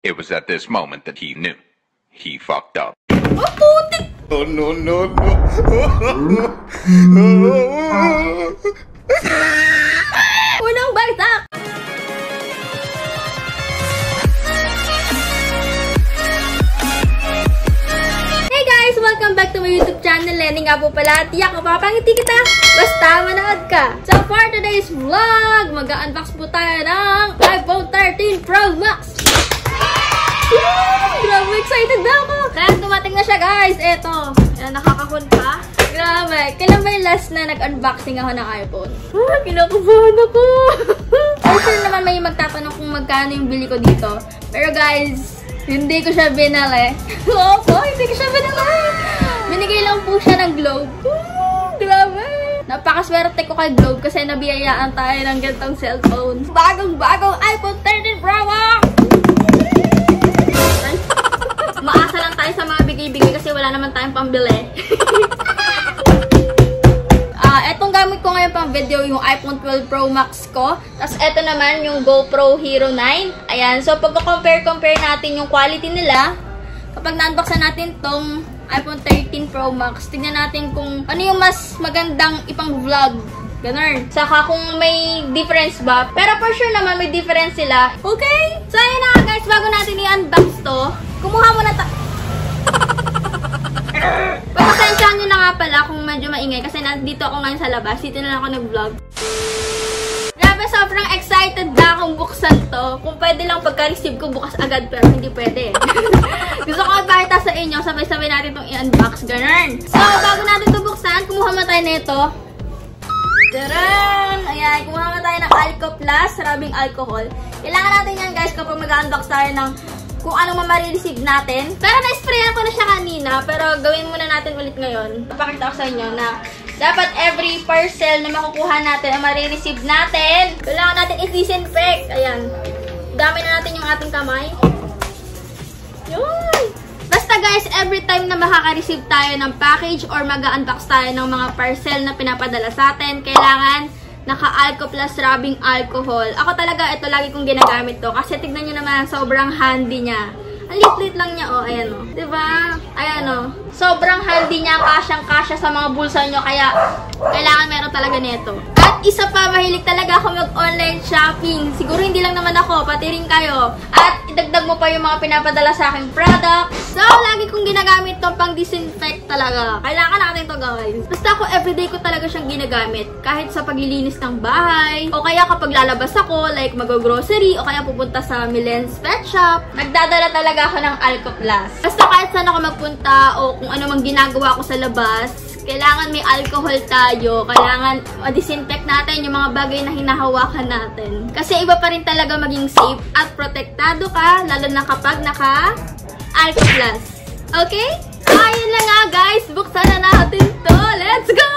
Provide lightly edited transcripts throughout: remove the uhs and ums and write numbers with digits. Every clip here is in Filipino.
It was at this moment that he knew. He fucked up. Oh, putik! Oh, no, no, no. Unang bagsak! Hey guys! Welcome back to my YouTube channel. Lenny nga po pala. Tiyak, mapapangiti kita. Basta manood ka. So for today's vlog, mag-unbox po tayo ng iPhone 13 Pro Max. Grabe, excited na ako. Kaya dumating na siya, guys. Eto. Yan, nakakahon pa. Grabe. Kailan ba yung last na nag-unboxing ako ng iPhone? Kinakabahan ako. For sure naman may magtatanong kung magkano yung bili ko dito. Pero guys, hindi ko siya binali. Opo, hindi ko siya binali. Binigay lang po siya ng Globe. Grabe. Napakaswerte ko kay Globe kasi nabiyayaan tayo ng ganitong cellphone. Bagong-bagong iPhone 13 Pro Max! Maasa lang tayo sa mga bigay-bigay kasi wala naman tayong pambili. Etong gamit ko ngayon pang video yung iPhone 12 Pro Max ko. Tapos eto naman yung GoPro Hero 9. Ayan. So pagko-compare natin yung quality nila, kapag na-unboxan natin tong iPhone 13 Pro Max, tignan natin kung ano yung mas magandang ipang-vlog. Ganun. Saka kung may difference ba. Pero for sure naman may difference sila. Okay? So ayun na guys, bago natin i-unbox to, kumuha muna Pagpasensyahan nyo na nga pala kung medyo maingay kasi nandito ako ngayon sa labas. Dito na lang ako nag-vlog. Grabe, sobrang excited na akong buksan to. Kung pwede lang pagka-receive ko bukas agad pero hindi pwede. Gusto ko ipakita sa inyo, sabay-sabay natin itong i-unbox. Ganun. So, bago natin ito buksan, kumuha mo tayo nito. Taran! Ayan, kumuha mo tayo ng Alco Plus, sarabing alcohol. Kailangan natin yan guys kapag mag-unbox tayo ng kung anong ma-receive natin. Pero na-sprayan ko na siya kanina, pero gawin muna natin ulit ngayon. Papakita ko sa inyo na dapat every parcel na makukuha natin, ang ma-receive natin, kailangan natin i-disinfect. Ayan. Gamit na natin yung ating kamay. Yun! Basta guys, every time na makaka-receive tayo ng package or mag-unbox tayo ng mga parcel na pinapadala sa atin, kailangan naka-Alco Plus rubbing alcohol. Ako talaga, ito lagi kong ginagamit to. Kasi tignan nyo naman, sobrang handy niya. Ang lit-lit lang niya, oh. Ayan, oh. Diba? Ayan, oh. Sobrang handy niya, kasyang-kasya sa mga bulsa nyo. Kaya, kailangan meron talaga nito. At isa pa, mahilig talaga ako mag-online shopping. Siguro hindi lang naman ako, pati rin kayo. At idagdag mo pa yung mga pinapadala sa aking product. So, lagi kong ginagamit to pang disinfect talaga. Kailangan natin to guys. Basta ako, everyday ko talaga siyang ginagamit. Kahit sa paglilinis ng bahay. O kaya kapag lalabas ako, like mag-grocery. O kaya pupunta sa Milen's Pet Shop. Nagdadala talaga ako ng Alco Plus. Basta kahit saan ako magpunta o kung ano mang ginagawa ko sa labas, kailangan may alcohol tayo. Kailangan disinfect natin yung mga bagay na hinahawakan natin. Kasi iba pa rin talaga maging safe at protektado ka, lalo na kapag naka-Alco Plus. Okay? So, ayun na nga guys. Buksan na natin to. Let's go!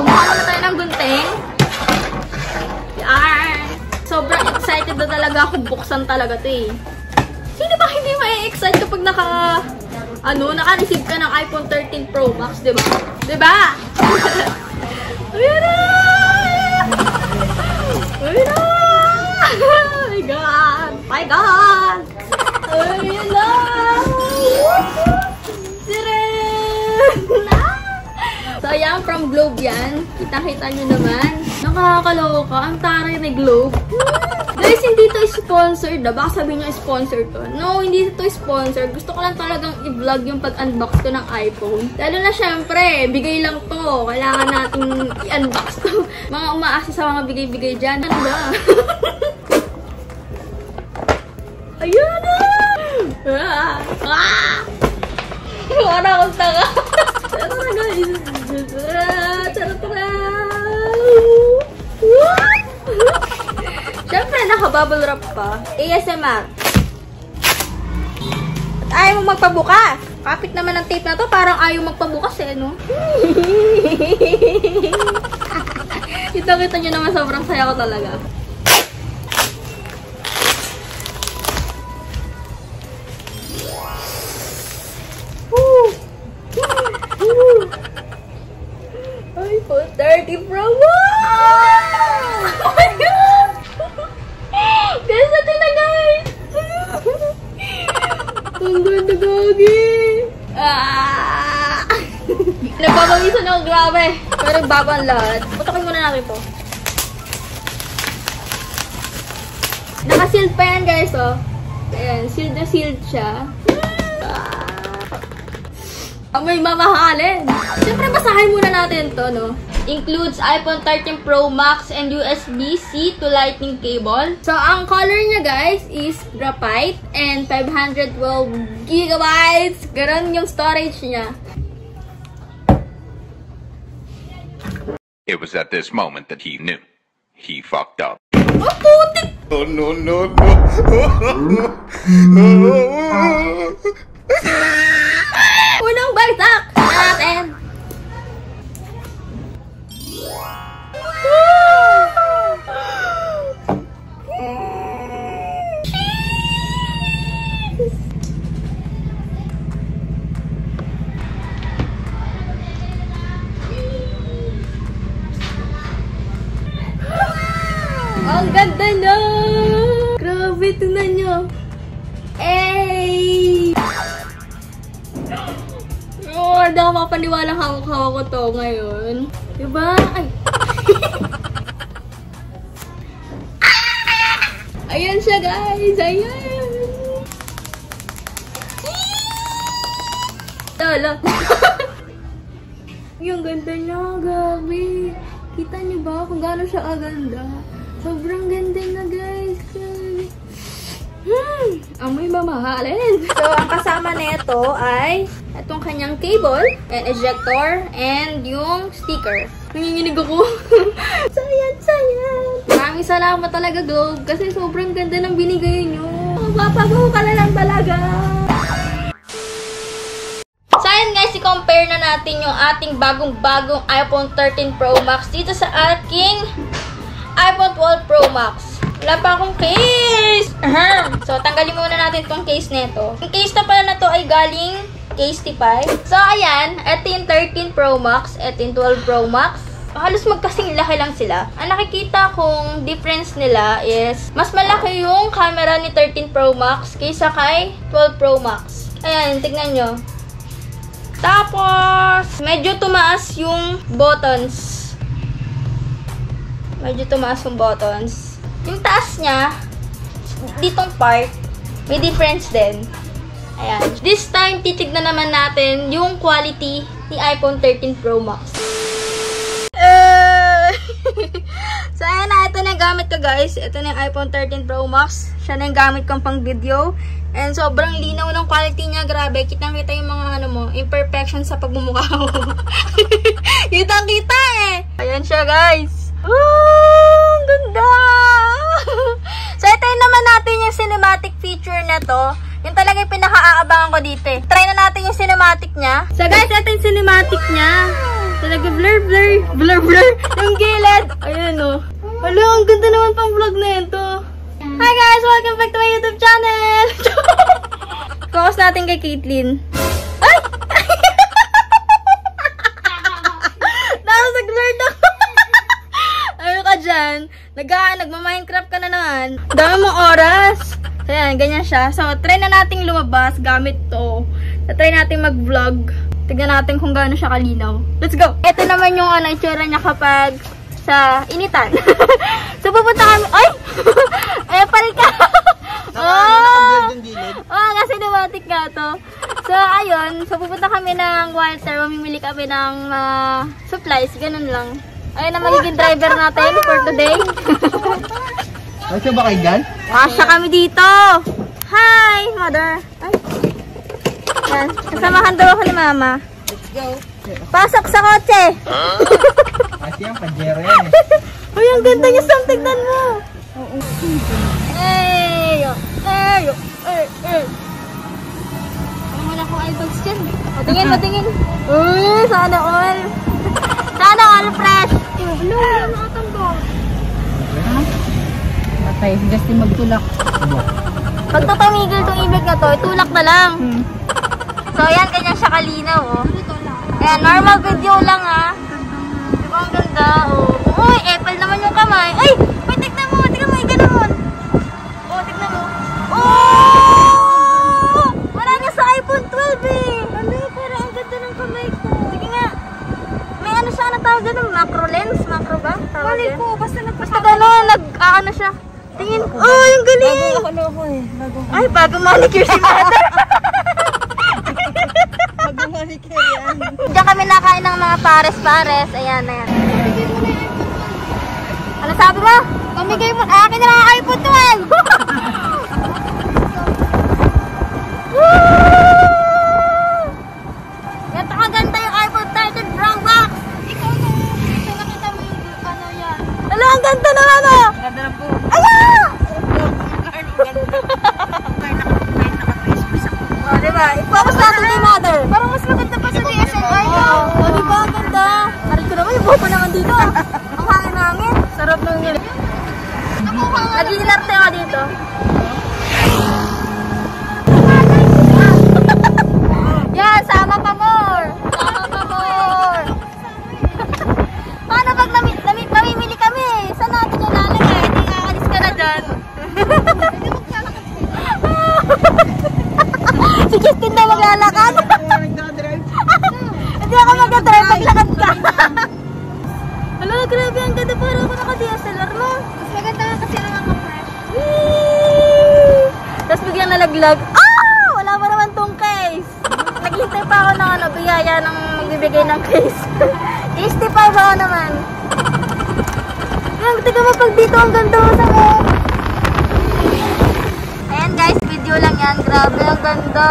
Buksan na tayo ng gunting. Yan. Sobrang excited na talaga ako. Buksan talaga to eh. Sino ba hindi ma-excite kapag naka-receive ka ng iPhone 13 Pro Max, diba? Diba? Ayan na! Ayan na! Oh my God! My God! Ayan na! So, ayan, from Globe yan. Kita-kita nyo naman. Nakakaloka. Ang taray na Globe. Guys, hindi to sponsored. Baka sabihin nyo sponsored to. No, hindi to sponsored. Gusto ko lang talagang i-vlog yung pag-unbox ko ng iPhone. Lalo na syempre, bigay lang to. Kailangan natin i-unbox to. Mga umaasa sa mga bigay-bigay dyan. Ano ba? Ayan na! Wala akong tanga. Tara na guys. Tara. Siyempre, naka-bubble wrap pa. ASMR. At ayaw mo magpabukas. Kapit naman ang tape na to, parang ayaw magpabukas eh, no? Kita-kita nyo naman, sobrang saya ko talaga. iPhone 30 Pro. Wow! Oh my God! Guys, natin na guys! Ang ganda, gagi! Ah! Nagpapawisan ako, grabe. Pero bago ang lahat. Putokin muna natin to. Naka-sealed pa yan, guys, oh. Ayan, sealed na sealed siya. May mamahalin. Siyempre, basahin muna natin to, no? Includes iPhone 13 Pro Max and USB-C to Lightning cable. So, ang color niya, guys, is graphite and 512 gigabytes. Ganon yung storage niya. It was at this moment that he knew. He fucked up. Oh, putik! Oh, no, no, no. Unang bagsak natin. Ang ganda na! Grabe, tingnan nyo. Ay! Oh, hindi ako makapaniwalang hawak-hawak ko to ngayon. Diba? Ay! Ayan siya, guys! Ayan! Tala! Yung ganda niya, gabi! Kita niyo ba kung gaano siya aganda? Sobrang ganda na, guys! Amoy mamahalin! So, ang kasama nito ay itong kanyang cable, and ejector, and yung sticker. Nanginginig ako. Sayan! Maraming salamat talaga, Globe, kasi sobrang ganda ng binigay nyo. Mapapagawa ka na lang talaga. So, ayan guys, i-compare na natin yung ating bagong-bagong iPhone 13 Pro Max dito sa aking iPhone 12 Pro Max. Wala pa akong case! So, tanggalin muna natin itong case nito. Yung case na pala na to ay galing case T5. So, ayan. Ito yung 13 Pro Max. Ito yung 12 Pro Max. Halos magkasing laki lang sila. Ang nakikita kong difference nila is mas malaki yung camera ni 13 Pro Max kaysa kay 12 Pro Max. Ayan, tignan nyo. Tapos, medyo tumaas yung buttons. Yung taas niya, ditong part, may difference din. Ayan. This time, titignan naman natin yung quality ni iPhone 13 Pro Max. So, ayan na. Ito na yung gamit ko, guys. Ito na yung iPhone 13 Pro Max. Siya na yung gamit kong pang video. And sobrang linaw ng quality niya. Grabe. Kitang-kita yung mga imperfections sa pagmumukha ko. Kitang-kita eh. Ayan siya, guys. Ang ganda! So, ito naman natin yung cinematic feature na to. Yung talaga yung pinaka-aabangan ko dito eh. Try na natin yung cinematic niya. So, guys, ito yung cinematic niya. Talaga blur yung gilid. Ayan o. Hala, ang ganda naman pang vlog na ito. Hi guys! Welcome back to my YouTube channel! Focus natin kay Caitlyn. Ay! Nasa-blurred ako. Ano ka dyan? Nagma-Minecraft ka na naman. Dami mong oras. So, yan. Ganyan siya. So, try na nating lumabas gamit to. So, try nating mag-vlog. Tignan natin kung gaano siya kalinaw. Let's go! Ito naman yung itsura niya kapag sa initan. So, pupunta kami... Ay! Pal ka! Kasi cinematic nga to. So, ayun. So, pupunta kami ng Walter. Mamimili kami ng supplies. Ganun lang. Ayun na magiging driver natin for today. Kasya ba kayo dyan? Kasya kami dito. Hi, mother. Ay. Yan. Kasamahan daw ako ni mama. Let's go. Pasok sa kotse. Kasi yung pajero yan eh. Uy, ang ganda niya. Tignan mo. Eyo. Ano mo na kung iPads dyan? Patingin. Uy, sana all. Sana all fresh. Hello, nakatanggo. Patay, si Justin magtulak. Pag tumigil itong ibig na to, itulak na lang. So, ayan, ganyan siya kalinaw, oh. Ayan, normal video lang, ha. Diba ang ganda, oh. Uy, Apple naman yung kamay. Ay! Uy, tignan mo, may ganoon. Oh, tignan mo. Oh! Marami Naka ano siya. Tingin. Oh, yung galing. Loko eh. Ay, bago manicure si mother. Bagong manicure yan. Diyan kami nakain ng mga pares-pares. Ayan, ayan. Ano sabi mo? Pamigay mo. Akin na lang ang iPhone 12. Ganto kaganda yung iPhone 13 Pro Max. Ikaw na. Ito nakita mo yung ano yan. Ala, ang ganda naman oh. Ganda na po. Ala! Oh, diba? Ipopost natin kay mother. Parang mas maganda pa sa DSLR ko. Oh, diba? Ang ganda. Sabi ko naman, yung buho naman dito. Ang hangin namin. Sarap lang yun. Nag-iinarte ka dito. Yan, sama pa more. Sama pa more. Paano pag mamimili kami? Saan natin yung lalagay? Hindi aalis ka na dyan. Si Justin na maglalakad. Hindi ako mag-drive, maglakad ka. Hala, grabe, ang ganda. Parang ako naka-DSLR mo. Mas maganda nga kasi nakaka-fresh. Tapos biglang nalaglag. Ah! Wala pa naman tong case. Naghintay pa ako ng biyaya ng magbibigay ng case. I-stipay ba ako naman? Tignan mo pag dito, ang ganda mo sa mo. Ayan guys, video lang yan. Grabe, ang ganda.